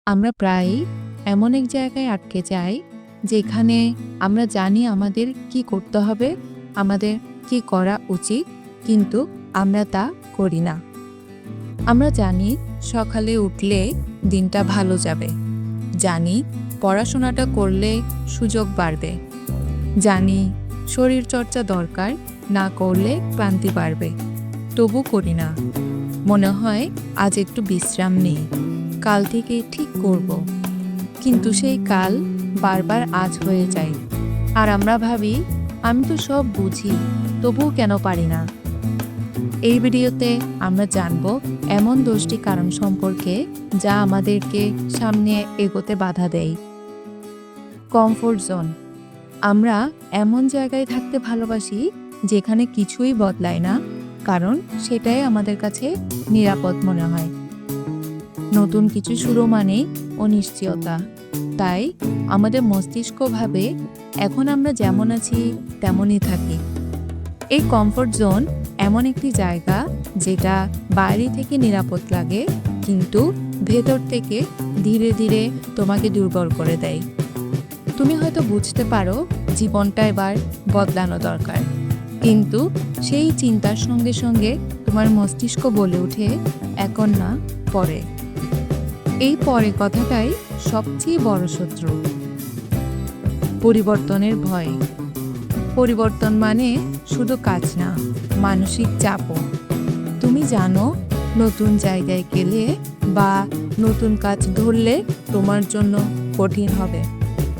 আমরা প্রায়ই এমন এক জায়গায় আটকে যাই যেখানে আমরা জানি আমাদের কি করতে হবে, আমাদের কি করা উচিত, কিন্তু আমরা তা করি না। আমরা জানি সকালে উঠলে দিনটা ভালো যাবে, জানি পড়াশোনাটা করলে সুযোগ বাড়বে, জানি শরীরচর্চা দরকার, না করলে ক্লান্তি বাড়বে, তবু করি না। মনে হয় আজ একটু বিশ্রাম নেই, কাল থেকে ঠিক করব। কিন্তু সেই কাল বারবার আজ হয়ে যায়, আর আমরা ভাবি আমি তো সব বুঝি, তবুও কেন পারি না। এই ভিডিওতে আমরা জানব এমন 10টি কারণ সম্পর্কে যা আমাদেরকে সামনে এগোতে বাধা দেয়। Comfort zone. আমরা এমন জায়গায় থাকতে ভালোবাসি যেখানে কিছুই বদলায় না, কারণ সেটাই আমাদের কাছে নিরাপদ মনে হয়। নতুন কিছু শুরু মানেই অনিশ্চয়তা, তাই আমাদের মস্তিষ্ক ভাবে এখন আমরা যেমন আছি তেমনই থাকি। এই কমফোর্ট জোন এমন একটি জায়গা যেটা বাইরে থেকে নিরাপদ লাগে, কিন্তু ভেতর থেকে ধীরে ধীরে তোমাকে দুর্বল করে দেয়। তুমি হয়তো বুঝতে পারো জীবনটা এবার বদলানো দরকার, কিন্তু সেই চিন্তার সঙ্গে সঙ্গে তোমার মস্তিষ্ক বলে ওঠে এখন না, পরে। এই পরে কথাটাই সবচেয়ে বড় শত্রু। পরিবর্তনের ভয়। পরিবর্তন মানে শুধু কাজ না, মানসিক চাপও। তুমি জানো নতুন জায়গায় গেলে বা নতুন কাজ ধরলে তোমার জন্য কঠিন হবে,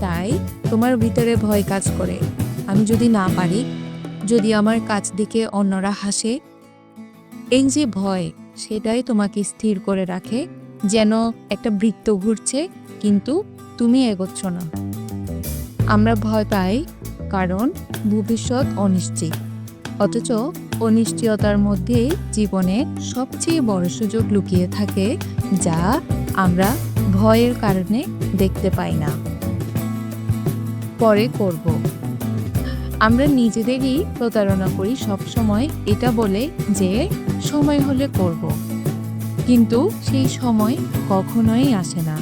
তাই তোমার ভিতরে ভয় কাজ করে। আমি যদি না পারি, যদি আমার কাজ দেখে অন্যরা হাসে। এই যে ভয়, সেটাই তোমাকে স্থির করে রাখে, যেন একটা বৃত্ত ঘুরছে কিন্তু তুমি এগোচ্ছ না। আমরা ভয় পাই কারণ ভবিষ্যৎ অনিশ্চিত, অথচ অনিশ্চয়তার মধ্যেই জীবনে সবচেয়ে বড় সুযোগ লুকিয়ে থাকে, যা আমরা ভয়ের কারণে দেখতে পাই না। পরে করব। আমরা নিজেদেরই প্রতারণা করি সবসময় এটা বলে যে সময় হলে করব, কিন্তু সেই সময় কখনোই আসে না।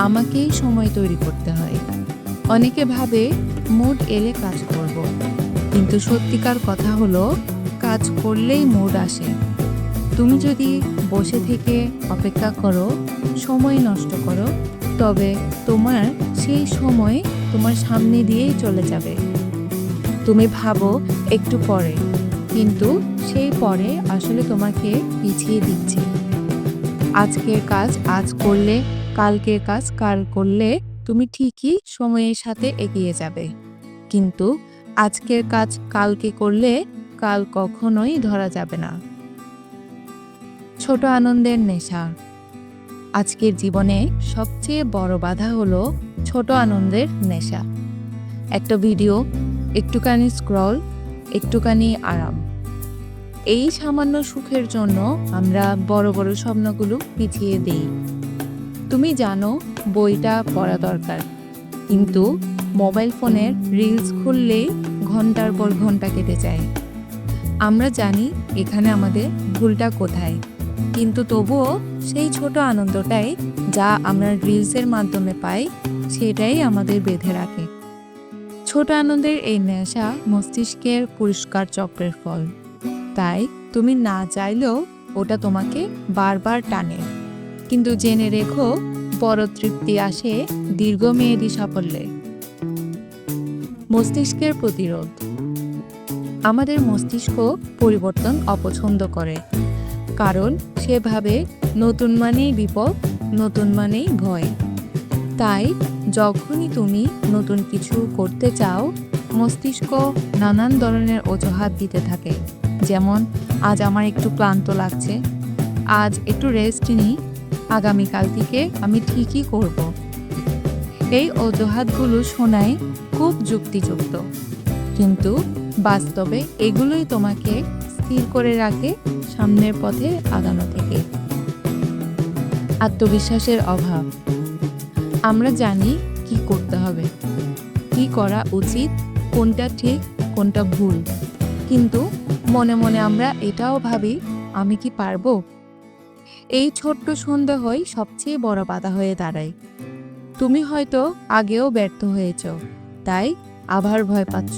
আমাকেই সময় তৈরি করতে হয়। অনেকে ভাবে মুড এলে কাজ করব, কিন্তু সত্যিকার কথা হলো কাজ করলেই মুড আসে। তুমি যদি বসে থেকে অপেক্ষা করো, সময় নষ্ট করো, তবে তোমার সেই সময় তোমার সামনে দিয়েই চলে যাবে। তুমি ভাবো একটু পরে, কিন্তু সেই পরে আসলে তোমাকে পিছিয়ে দিচ্ছে। আজকের কাজ আজ করলে, কালকের কাজ কাল করলে তুমি ঠিকই সময়ের সাথে এগিয়ে যাবে, কিন্তু আজকের কাজ কালকে করলে কাল কখনোই ধরা যাবে না। ছোট আনন্দের নেশা। আজকের জীবনে সবচেয়ে বড় বাধা হলো ছোট আনন্দের নেশা। একটা ভিডিও, একটুখানি স্ক্রল, একটুখানি আরাম। এই সামান্য সুখের জন্য আমরা বড় বড় স্বপ্নগুলো পিছিয়ে দিই। তুমি জানো বইটা পড়া দরকার, কিন্তু মোবাইল ফোনের রিলস খুললেই ঘন্টার পর ঘন্টা কেটে যায়। আমরা জানি এখানে আমাদের ভুলটা কোথায়, কিন্তু তবুও সেই ছোট আনন্দটাই যা আমরা রিলসের মাধ্যমে পাই, সেটাই আমাদের বেঁধে রাখে। ছোট আনন্দের এই নেশা মস্তিষ্কের পরিষ্কার চক্রের ফল, তাই তুমি না চাইলেও ওটা তোমাকে বারবার টানে। কিন্তু জেনে রেখো, বড় তৃপ্তি আসে দীর্ঘমেয়াদী সাফল্যে। মস্তিষ্কের প্রতিরোধ। আমাদের মস্তিষ্ক পরিবর্তন অপছন্দ করে, কারণ সে ভাবে নতুন মানেই বিপদ, নতুন মানেই ভয়। তাই যখনই তুমি নতুন কিছু করতে চাও, মস্তিষ্ক নানান ধরনের অজুহাত দিতে থাকে, যেমন আজ আমার একটু ক্লান্ত লাগছে, আজ একটু রেস্ট নিই, আগামীকাল থেকে আমি ঠিকই করব। এই অজুহাতগুলো শোনায় খুব যুক্তিযুক্ত, কিন্তু বাস্তবে এগুলোই তোমাকে স্থির করে রাখে সামনের পথে আগানো থেকে। আত্মবিশ্বাসের অভাব। আমরা জানি কি করতে হবে, কি করা উচিত, কোনটা ঠিক কোনটা ভুল, কিন্তু মনে মনে আমরা এটাও ভাবি আমি কি পারবো। এই ছোট্ট সন্দেহই সবচেয়ে বড় বাধা হয়ে দাঁড়ায়। তুমি হয়তো আগেও ব্যর্থ হয়েছ, তাই আবার ভয় পাচ্ছ।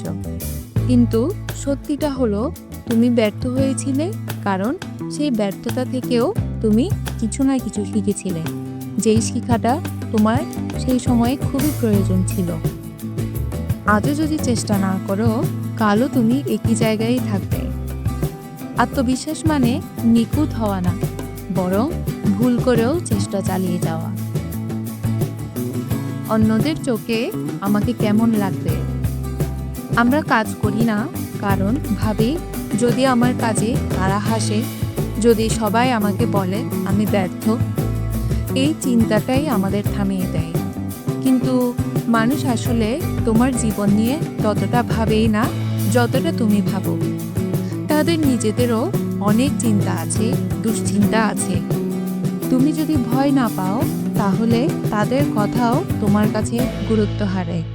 কিন্তু সত্যিটা হলো, তুমি ব্যর্থ হয়েছিলে কারণ সেই ব্যর্থতা থেকেও তুমি কিছু না কিছু শিখেছিলে, যেই শিক্ষাটা তোমার সেই সময়ে খুবই প্রয়োজন ছিল। আজও যদি চেষ্টা না করো, কালও তুমি একই জায়গায় থাকবে। আত্মবিশ্বাস মানে নিখুঁত হওয়া না, বরং ভুল করেও চেষ্টা চালিয়ে যাওয়া। অন্যদের চোখে আমাকে কেমন লাগবে? আমরা কাজ করি না কারণ ভাবি, যদি আমার কাজে তারা হাসে, যদি সবাই আমাকে বলে আমি ব্যর্থ। এই চিন্তাটাই আমাদের থামিয়ে দেয়। কিন্তু মানুষ আসলে তোমার জীবন নিয়ে ততটা ভাবেই না যতটা তুমি ভাবো। তাদের নিজেদেরও অনেক চিন্তা আছে, দুশ্চিন্তা আছে। তুমি যদি ভয় না পাও, তাহলে তাদের কথাও তোমার কাছে গুরুত্ব হারায়।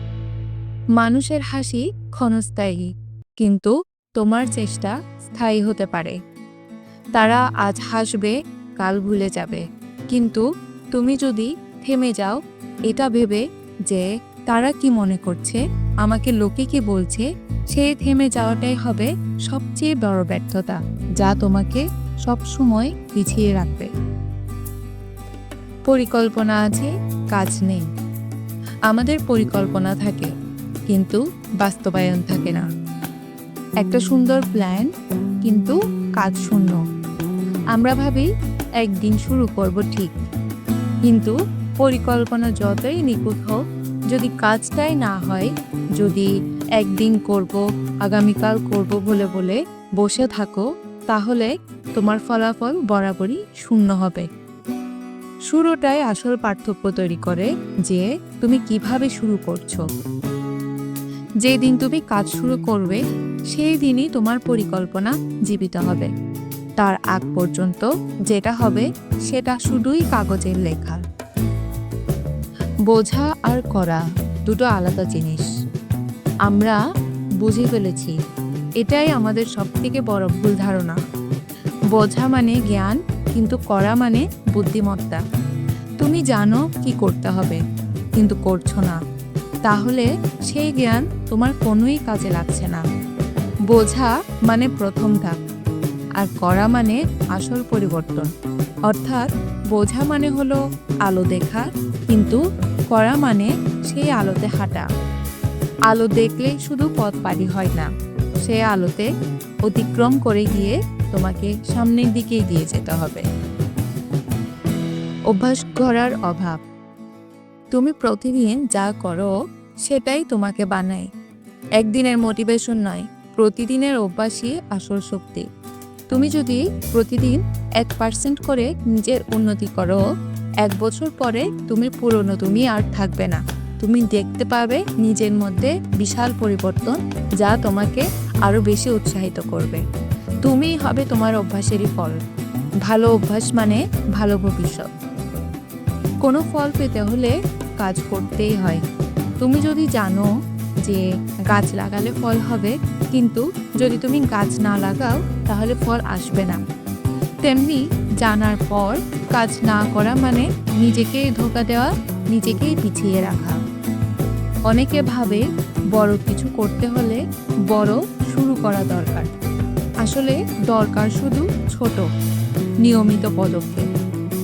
মানুষের হাসি ক্ষণস্থায়ী, কিন্তু তোমার চেষ্টা স্থায়ী হতে পারে। তারা আজ হাসবে, কাল ভুলে যাবে। কিন্তু তুমি যদি থেমে যাও, এটা ভেবে যে তারা কি মনে করছে, আমাকে লোকে কি বলছে, সেই থেমে যাওয়াটাই হবে সবচেয়ে বড় ব্যর্থতা, যা তোমাকে সবসময় পিছিয়ে রাখবে। পরিকল্পনা আছে, কাজ নেই। আমাদের পরিকল্পনা থাকে, কিন্তু বাস্তবায়ন থাকে না। একটা সুন্দর প্ল্যান, কিন্তু কাজ শূন্য। আমরা ভাবি একদিন শুরু করব, ঠিক, কিন্তু পরিকল্পনা যতই নিখুঁত হোক, যদি কাজটাই না হয়, যদি একদিন করব, আগামীকাল করব বলে বলে বসে থাকো, তাহলে তোমার ফলাফল বরাবরই শূন্য হবে। শুরুটাই আসল পার্থক্য তৈরি করে, যে তুমি কিভাবে শুরু করছো। যেদিন তুমি কাজ শুরু করবে, সেই দিনই তোমার পরিকল্পনা জীবিত হবে। তার আগ পর্যন্ত যেটা হবে সেটা শুধুই কাগজের লেখা। বোঝা আর করা দুটো আলাদা জিনিস। আমরা বুঝে ফেলেছি, এটাই আমাদের সবথেকে বড় ভুল ধারণা। বোঝা মানে জ্ঞান, কিন্তু করা মানে বুদ্ধিমত্তা। তুমি জানো কি করতে হবে, কিন্তু করছো না, তাহলে সেই জ্ঞান তোমার কোনোই কাজে লাগছে না। বোঝা মানে প্রথম ধাপ, আর করা মানে আসল পরিবর্তন। অর্থাৎ বোঝা মানে হলো আলো দেখা, কিন্তু করা মানে সেই আলোতে হাঁটা। আলো দেখলে শুধু পথ পাড়ি হয় না, সে আলোতে অতিক্রম করে গিয়ে তোমাকে সামনের দিকে এগিয়ে যেতে হবে। অভ্যাস করার অভাব। তুমি প্রতিদিন যা করো সেটাই তোমাকে বানায়। একদিনের মোটিভেশন নয়, প্রতিদিনের অভ্যাসই আসল শক্তি। তুমি যদি প্রতিদিন 1% করে নিজের উন্নতি করো, 1 বছর পরে তুমি পুরনো তুমি আর থাকবে না। তুমি দেখতে পাবে নিজের মধ্যে বিশাল পরিবর্তন, যা তোমাকে আরো বেশি উৎসাহিত করবে। তুমিই হবে তোমার অভ্যাসেরই ফল। ভালো অভ্যাস মানে ভালো ভবিষ্যৎ। কোনো ফল পেতে হলে কাজ করতেই হয়। তুমি যদি জানো যে গাছ লাগালে ফল হবে, কিন্তু যদি তুমি গাছ না লাগাও, তাহলে ফল আসবে না। তেমনি জানার পর কাজ না করা মানে নিজেকেই ধোঁকা দেওয়া, নিজেকেই পিছিয়ে রাখা। অনেকে ভাবে বড় কিছু করতে হলে বড় শুরু করা দরকার। আসলে দরকার শুধু ছোট, নিয়মিত পদক্ষেপ।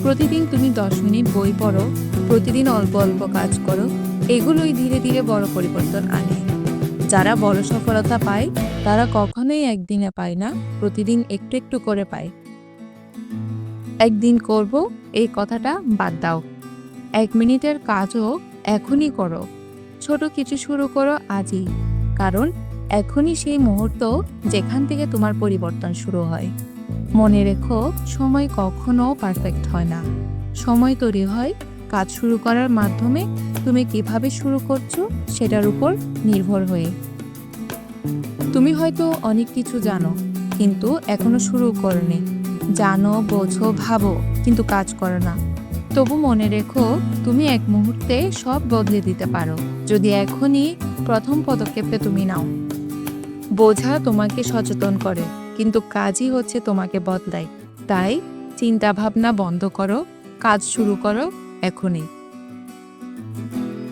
প্রতিদিন তুমি 10 মিনিট বই পড়ো, প্রতিদিন অল্প অল্প কাজ করো, এগুলোই ধীরে ধীরে বড় পরিবর্তন আনে। যারা বড় সফলতা পায়, তারা কখনোই একদিনে পায় না, প্রতিদিন একটু একটু করে পায়। একদিন করব এই কথাটা বাদ দাও। 1 মিনিটের কাজও এখনই করো। ছোট কিছু শুরু করো আজই, কারণ এখনই সেই মুহূর্ত যেখান থেকে তোমার পরিবর্তন শুরু হয়। মনে রেখো, সময় কখনো পারফেক্ট হয় না। সময় তৈরি হয় কাজ শুরু করার মাধ্যমে। তুমি কিভাবে শুরু করছো সেটার উপর নির্ভর হয়ে। তুমি হয়তো অনেক কিছু জানো, কিন্তু এখনো শুরু করোনি। জানো, বোঝো, ভাবো, কিন্তু কাজ করো না। তবু মনে রেখো, তুমি এক মুহূর্তে সব বদলে দিতে পারো, যদি এখনই প্রথম পদক্ষেপে তুমি নাও। বোঝা তোমাকে সচেতন করে, কিন্তু কাজই হচ্ছে তোমাকে বদলায়। তাই চিন্তা ভাবনা বন্ধ করো, কাজ শুরু করো এখনই।